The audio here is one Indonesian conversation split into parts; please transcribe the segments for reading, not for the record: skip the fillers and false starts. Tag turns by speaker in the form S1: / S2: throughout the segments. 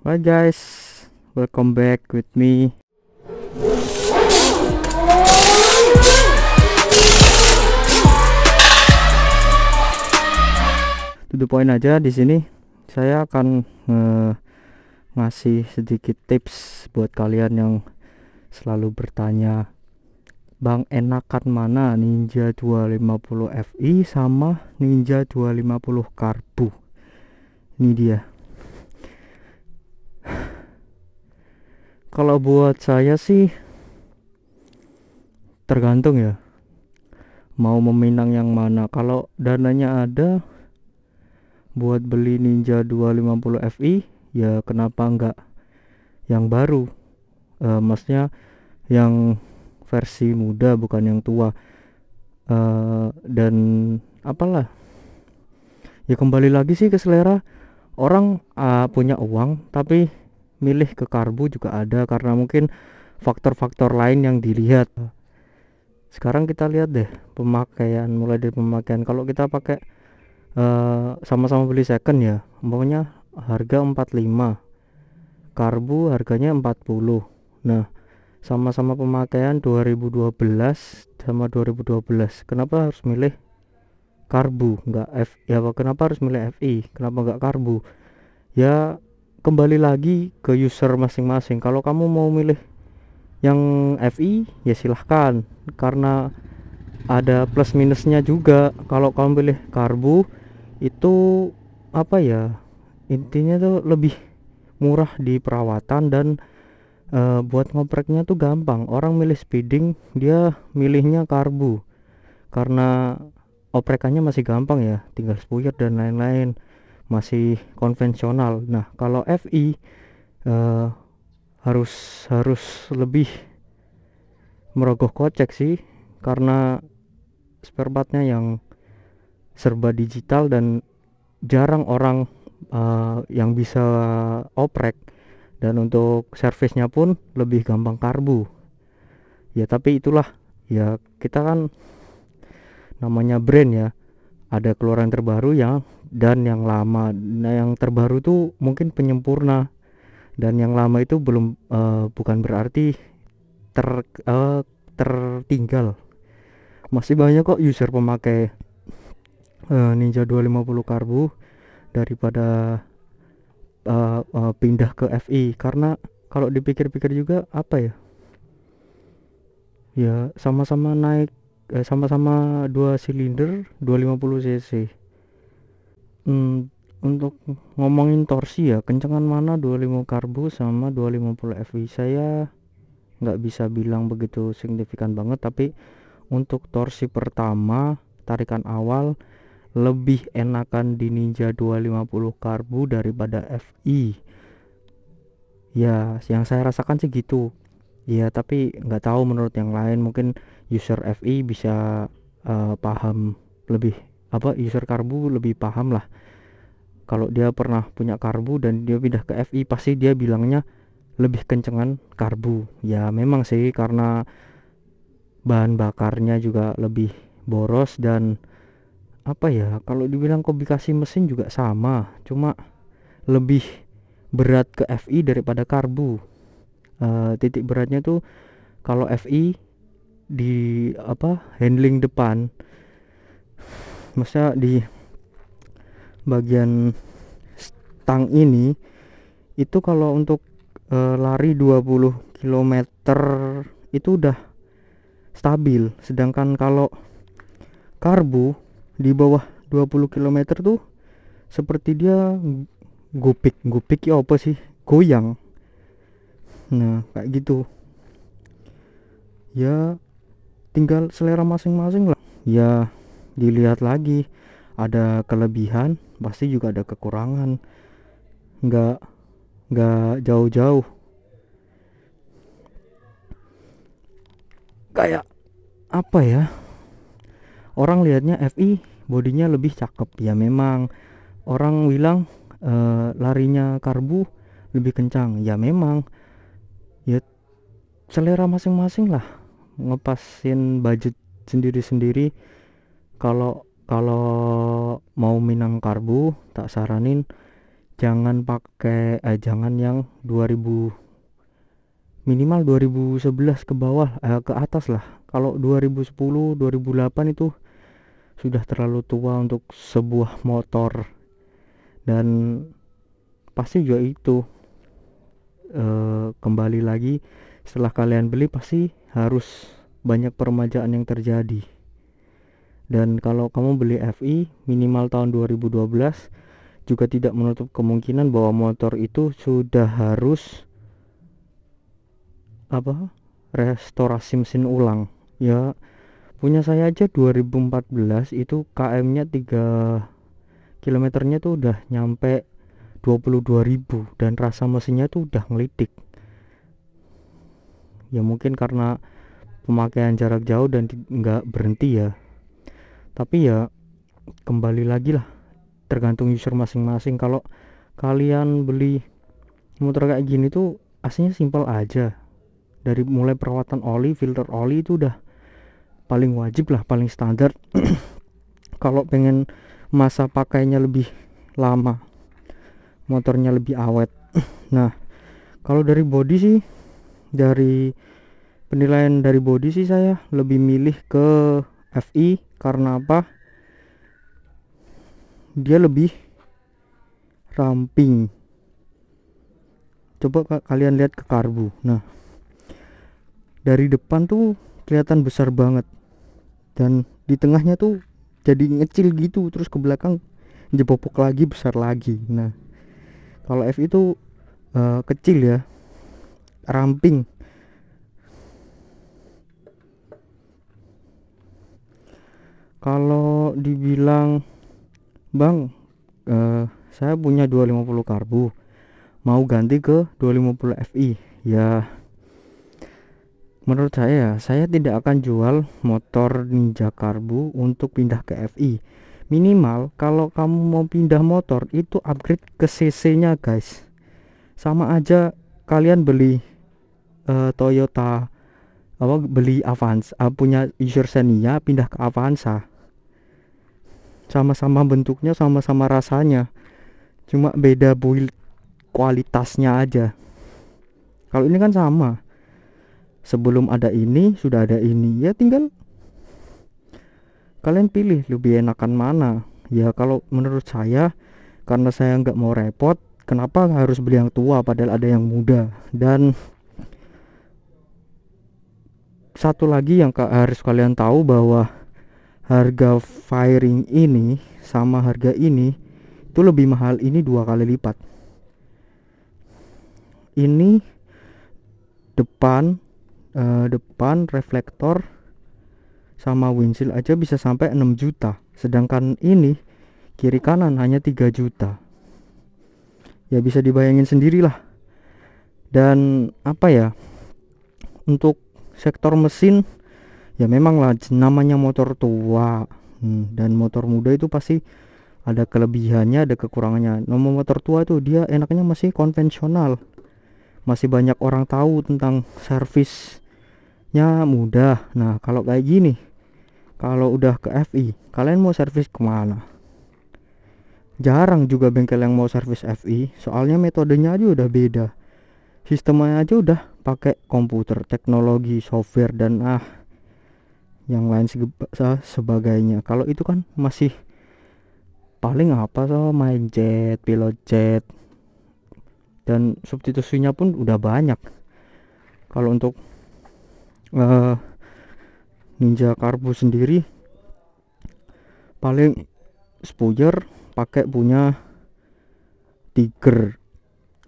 S1: Hi guys, welcome back with me. To the point aja di sini. Saya akan ngasih sedikit tips buat kalian yang selalu bertanya, Bang, enakan mana Ninja 250 Fi sama Ninja 250 Karbu? Ini dia. Kalau buat saya sih tergantung ya, mau meminang yang mana. Kalau dananya ada buat beli Ninja 250 Fi, ya kenapa enggak yang baru, maksudnya yang versi muda, bukan yang tua. Dan apalah, ya kembali lagi sih ke selera orang. Punya uang tapi milih ke karbu juga ada, karena mungkin faktor-faktor lain yang dilihat. Sekarang kita lihat deh pemakaian, mulai dari pemakaian. Kalau kita pakai sama-sama beli second ya, umpamanya harga 45, karbu harganya 40. Nah, sama-sama pemakaian 2012 sama 2012, kenapa harus milih karbu enggak F ya? Kenapa harus milih Fi, kenapa enggak karbu? Ya kembali lagi ke user masing-masing. Kalau kamu mau milih yang Fi ya silahkan, karena ada plus minusnya juga. Kalau kamu pilih karbu itu apa ya, intinya tuh lebih murah di perawatan, dan buat ngopreknya tuh gampang. Orang milih speeding dia milihnya karbu karena oprekannya masih gampang ya, tinggal spuyet dan lain-lain, masih konvensional. Nah kalau Fi harus lebih merogoh kocek sih, karena spare partnya yang serba digital dan jarang orang yang bisa oprek, dan untuk servisnya pun lebih gampang karbu ya. Tapi itulah ya, kita kan namanya brand ya, ada keluaran terbaru yang dan yang lama. Nah yang terbaru tuh mungkin penyempurna, dan yang lama itu belum, bukan berarti tertinggal. Masih banyak kok user pemakai Ninja 250 karbu daripada pindah ke Fi. Karena kalau dipikir-pikir juga apa ya, ya sama-sama naik, sama-sama 2 silinder 250 cc. Untuk ngomongin torsi ya, kencengan mana 25 karbu sama 250 Fi, saya nggak bisa bilang begitu signifikan banget. Tapi untuk torsi pertama, tarikan awal, lebih enakan di Ninja 250 karbu daripada Fi ya, yang saya rasakan sih gitu ya. Tapi nggak tahu menurut yang lain, mungkin user Fi bisa paham lebih, user karbu lebih paham lah. Kalau dia pernah punya karbu dan dia pindah ke Fi, pasti dia bilangnya lebih kencengan karbu ya. Memang sih, karena bahan bakarnya juga lebih boros, dan apa ya, kalau dibilang komplikasi mesin juga sama, cuma lebih berat ke Fi daripada karbu. Titik beratnya tuh kalau Fi di handling depan, maksudnya di bagian stang ini, itu kalau untuk lari 20 km itu udah stabil. Sedangkan kalau karbu di bawah 20 km tuh seperti dia gupik ya, apa sih, goyang. Nah kayak gitu ya, tinggal selera masing-masing lah ya. Dilihat lagi, ada kelebihan pasti juga ada kekurangan, nggak jauh-jauh. Kayak apa ya, orang lihatnya Fi bodinya lebih cakep ya. Memang orang bilang larinya karbu lebih kencang ya. Memang ya selera masing-masing lah, ngepasin budget sendiri-sendiri. Kalau mau minang karbu, tak saranin jangan pakai jangan yang 2000, minimal 2011 ke bawah, ke atas lah. Kalau 2010 2008 itu sudah terlalu tua untuk sebuah motor. Dan pasti juga itu kembali lagi, setelah kalian beli pasti harus banyak peremajaan yang terjadi. Dan kalau kamu beli FI minimal tahun 2012, juga tidak menutup kemungkinan bahwa motor itu sudah harus restorasi mesin ulang. Ya, punya saya aja 2014 itu KM-nya 3 kilometernya tuh udah nyampe 22.000 dan rasa mesinnya tuh udah ngelidik. Ya mungkin karena pemakaian jarak jauh dan nggak berhenti ya. Tapi ya kembali lagi lah, tergantung user masing-masing. Kalau kalian beli motor kayak gini tuh aslinya simpel aja. Dari mulai perawatan oli, filter oli itu udah paling wajib lah, paling standar. Kalau pengen masa pakainya lebih lama, motornya lebih awet. Nah, kalau dari body sih, dari penilaian dari body sih saya lebih milih ke FI. Karena apa? Dia lebih ramping. Coba kalian lihat ke karbu. Nah, dari depan tuh kelihatan besar banget, dan di tengahnya tuh jadi ngecil gitu, terus ke belakang jebopok lagi, besar lagi. Nah, kalau FI itu kecil ya, ramping. Kalau dibilang, Bang, saya punya 250 karbu, mau ganti ke 250 FI. Ya, menurut saya tidak akan jual motor Ninja karbu untuk pindah ke FI. Minimal kalau kamu mau pindah motor itu upgrade ke CC nya guys. Sama aja kalian beli Toyota, beli Avanza, punya user Xenia pindah ke Avanza, sama-sama bentuknya, sama-sama rasanya, cuma beda build kualitasnya aja. Kalau ini kan sama, sebelum ada ini sudah ada ini, ya tinggal kalian pilih lebih enakan mana. Ya kalau menurut saya, karena saya nggak mau repot, kenapa harus beli yang tua padahal ada yang muda. Dan satu lagi yang harus kalian tahu, bahwa harga fairing ini sama harga ini itu lebih mahal, ini 2 kali lipat. Ini depan reflektor sama windshield aja bisa sampai 6 juta, sedangkan ini kiri kanan hanya 3 juta. Ya bisa dibayangin sendirilah. Dan apa ya, untuk sektor mesin ya memang lah, namanya motor tua, dan motor muda itu pasti ada kelebihannya, ada kekurangannya. Nomor motor tua itu dia enaknya masih konvensional, masih banyak orang tahu tentang servisnya, mudah. Nah kalau kayak gini, kalau udah ke FI, kalian mau servis kemana? Jarang juga bengkel yang mau servis FI, soalnya metodenya aja udah beda, sistemnya aja udah pakai komputer, teknologi, software, dan yang lain sebagainya. Kalau itu kan masih paling main jet, pilot jet, dan substitusinya pun udah banyak. Kalau untuk Ninja karbu sendiri paling spoiler pakai punya Tiger,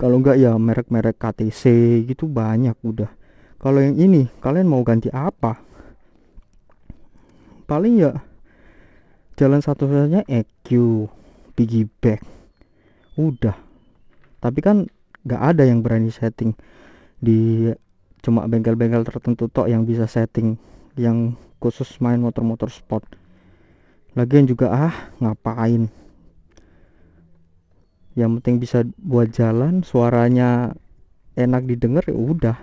S1: kalau enggak ya merek-merek KTC gitu banyak udah. Kalau yang ini kalian mau ganti apa? Paling ya jalan satu-satunya EQ, piggyback, udah. Tapi kan nggak ada yang berani setting di, cuma bengkel-bengkel tertentu tok yang bisa setting, yang khusus main motor-motor sport. Lagian juga ngapain, yang penting bisa buat jalan, suaranya enak didengar, ya udah.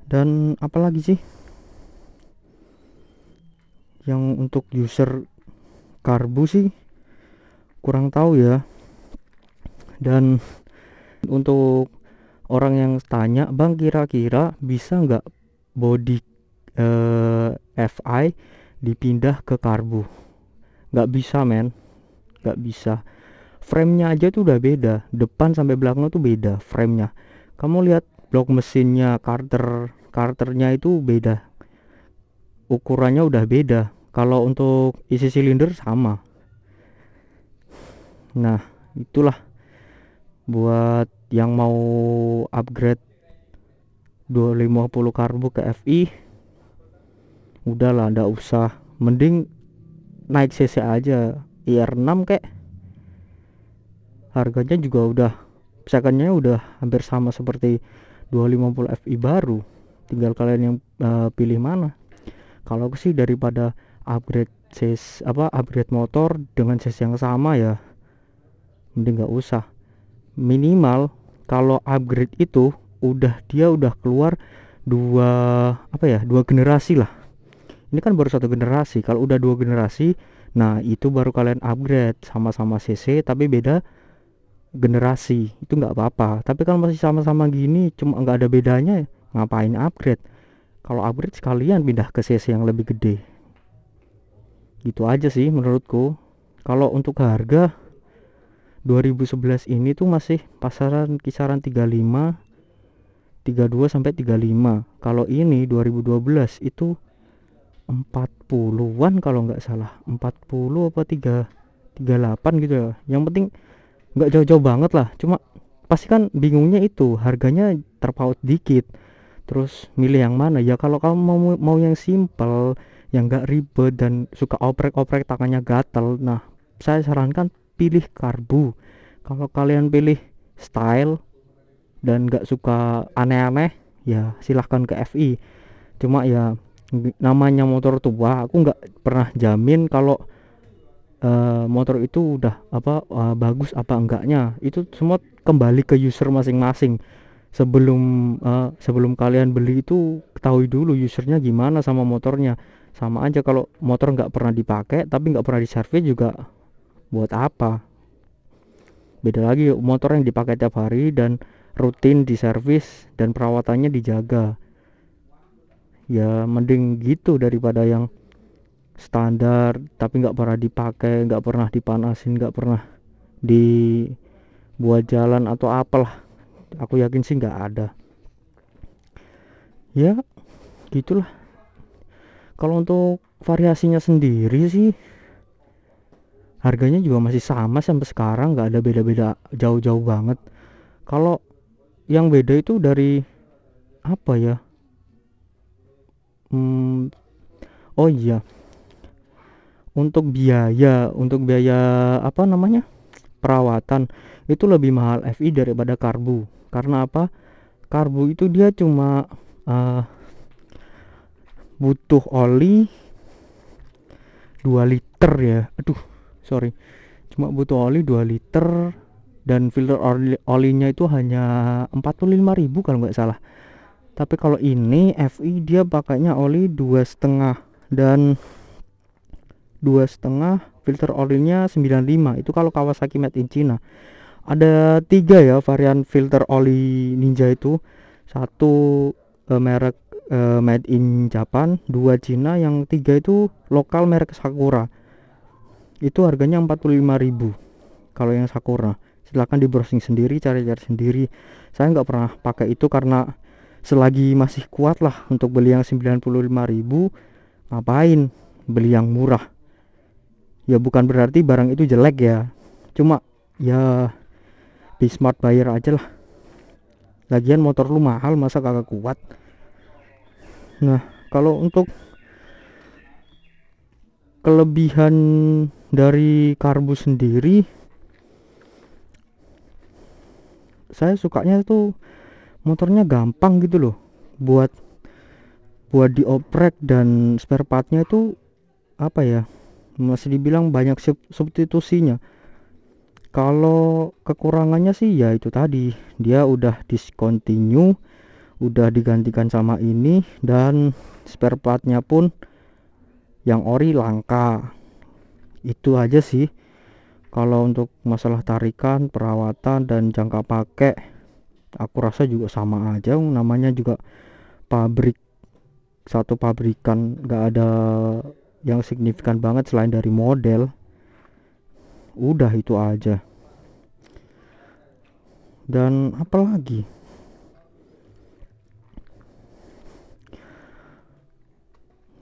S1: Dan apalagi sih yang untuk user karbu sih kurang tahu ya. Dan untuk orang yang tanya, bang kira-kira bisa nggak body FI dipindah ke karbu? Nggak bisa men, nggak bisa. Framenya aja tuh udah beda, depan sampai belakang tuh beda framenya. Kamu lihat blok mesinnya, karternya itu beda, ukurannya udah beda. Kalau untuk isi silinder sama. Nah itulah, buat yang mau upgrade 250 karbu ke FI, udahlah ndak usah, mending naik cc aja, IR6 kek. Harganya juga udah, secondnya udah hampir sama seperti 250 FI baru. Tinggal kalian yang pilih mana. Kalau aku sih daripada upgrade motor dengan cc yang sama ya, mending nggak usah. Minimal kalau upgrade itu dia udah keluar dua generasi lah. Ini kan baru satu generasi. Kalau udah 2 generasi, nah itu baru kalian upgrade, sama-sama cc tapi beda generasi, itu nggak apa-apa. Tapi kalau masih sama-sama gini, cuma nggak ada bedanya, ngapain upgrade? Kalau upgrade sekalian pindah ke cc yang lebih gede. Gitu aja sih menurutku. Kalau untuk harga 2011 ini tuh masih pasaran kisaran 35, 32 sampai 35. Kalau ini 2012 itu 40-an kalau nggak salah, 40 apa 38 gitu ya. Yang penting nggak jauh-jauh banget lah. Cuma pasti kan bingungnya itu harganya terpaut dikit, terus milih yang mana ya. Kalau kamu mau yang simple, yang nggak ribet dan suka oprek-oprek tangannya gatel, nah saya sarankan pilih karbu. Kalau kalian pilih style dan nggak suka aneh-aneh, ya silahkan ke FI. Cuma ya namanya motor tua, aku nggak pernah jamin kalau motor itu udah bagus apa enggaknya. Itu semua kembali ke user masing-masing. Sebelum kalian beli itu ketahui dulu usernya gimana sama motornya. Sama aja kalau motor nggak pernah dipakai tapi nggak pernah diservis juga, buat apa? Beda lagi motor yang dipakai tiap hari dan rutin diservis dan perawatannya dijaga. Ya mending gitu daripada yang standar tapi nggak pernah dipakai, nggak pernah dipanasin, nggak pernah dibuat jalan atau apalah. Aku yakin sih nggak ada. Ya gitulah. Kalau untuk variasinya sendiri sih, harganya juga masih sama sampai sekarang, nggak ada beda-beda jauh-jauh banget. Kalau yang beda itu dari apa ya, oh iya, untuk biaya apa namanya, perawatan itu lebih mahal FI daripada karbu. Karena apa? Karbu itu dia cuma butuh oli 2 liter ya. Cuma butuh oli 2 liter dan filter olinya itu hanya 45.000 kalau nggak salah. Tapi kalau ini FI dia pakainya oli 2,5, dan 2,5 filter olinya 95. Itu kalau Kawasaki made in China. Ada 3 ya varian filter oli Ninja itu. Satu merek made in Japan, 2 Cina, yang 3 itu lokal merek Sakura. Itu harganya 45.000 kalau yang Sakura. Silahkan di browsing sendiri, cari-cari sendiri. Saya nggak pernah pakai itu karena selagi masih kuat lah untuk beli yang 95.000, ngapain beli yang murah. Ya bukan berarti barang itu jelek ya, cuma ya be smart buyer aja lah. Lagian motor lu mahal, masa kagak kuat. Nah kalau untuk kelebihan dari karbu sendiri, saya sukanya tuh motornya gampang gitu loh, buat dioprek, dan spare partnya itu apa ya, masih dibilang banyak substitusinya. Kalau kekurangannya sih ya itu tadi, dia udah discontinue, udah digantikan sama ini, dan spare partnya pun yang ori langka. Itu aja sih. Kalau untuk masalah tarikan, perawatan dan jangka pakai, aku rasa juga sama aja, namanya juga pabrik, satu pabrikan, nggak ada yang signifikan banget selain dari model. Udah itu aja. Dan apalagi,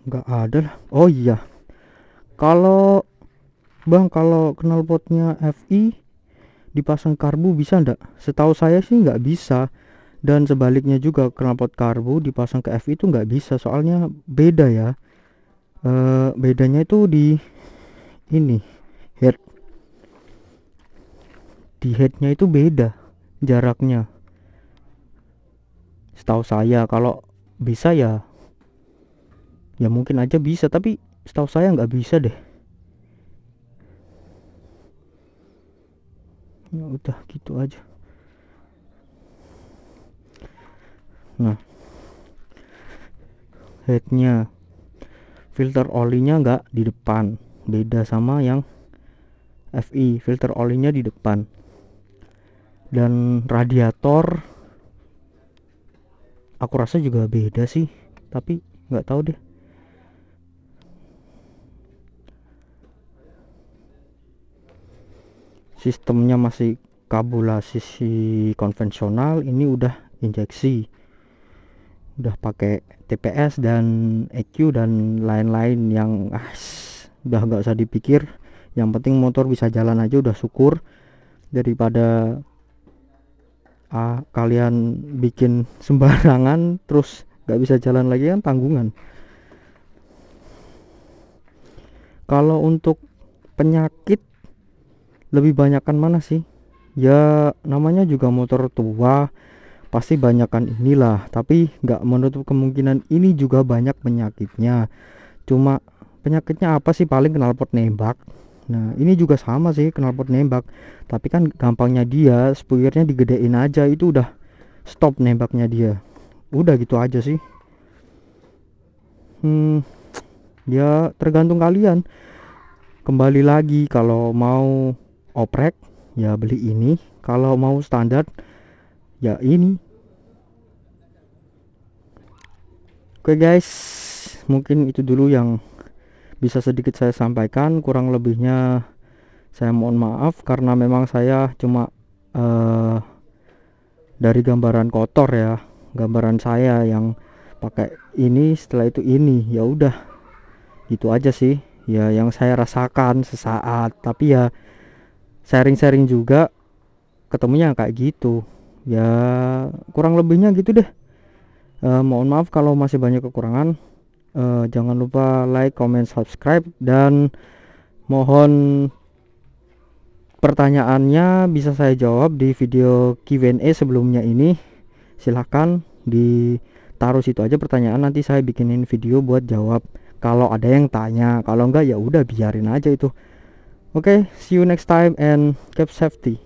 S1: nggak ada lah. Oh iya, kalau bang, kalau knalpotnya FI dipasang karbu bisa ndak? Setahu saya sih nggak bisa. Dan sebaliknya juga, knalpot karbu dipasang ke FI itu nggak bisa, soalnya beda ya. Bedanya itu di ini, head, di headnya itu beda jaraknya. Setahu saya kalau bisa ya, ya mungkin aja bisa, tapi setahu saya nggak bisa deh. Ya udah gitu aja. Nah, headnya, filter olinya nggak di depan, beda sama yang FI, filter olinya di depan. Dan radiator aku rasa juga beda sih, tapi nggak tahu deh. Sistemnya masih karbulasi konvensional, ini udah injeksi, udah pakai TPS dan EQ dan lain-lain yang udah nggak usah dipikir. Yang penting motor bisa jalan aja udah syukur, daripada kalian bikin sembarangan terus nggak bisa jalan lagi kan tanggungan. Kalau untuk penyakit, lebih banyakkan mana sih? Ya namanya juga motor tua, pasti banyakkan inilah, tapi nggak menutup kemungkinan ini juga banyak penyakitnya. Cuma penyakitnya apa sih? Paling knalpot nembak. Nah ini juga sama sih, knalpot nembak, tapi kan gampangnya dia spoilernya digedein aja, itu udah stop nembaknya dia. Udah gitu aja sih. Ya tergantung kalian. Kembali lagi, kalau mau oprek ya beli ini, kalau mau standar ya ini. Oke guys, mungkin itu dulu yang bisa sedikit saya sampaikan. Kurang lebihnya saya mohon maaf, karena memang saya cuma dari gambaran kotor ya, gambaran saya yang pakai ini, setelah itu ini, ya udah gitu aja sih ya yang saya rasakan sesaat. Tapi ya sharing-sharing juga, ketemunya kayak gitu ya, kurang lebihnya gitu deh. Mohon maaf kalau masih banyak kekurangan. Jangan lupa like, comment, subscribe, dan mohon pertanyaannya bisa saya jawab di video Q&A sebelumnya ini. Silahkan ditaruh situ aja pertanyaan, nanti saya bikinin video buat jawab kalau ada yang tanya. Kalau enggak ya udah biarin aja itu. Oke, see you next time and keep safety.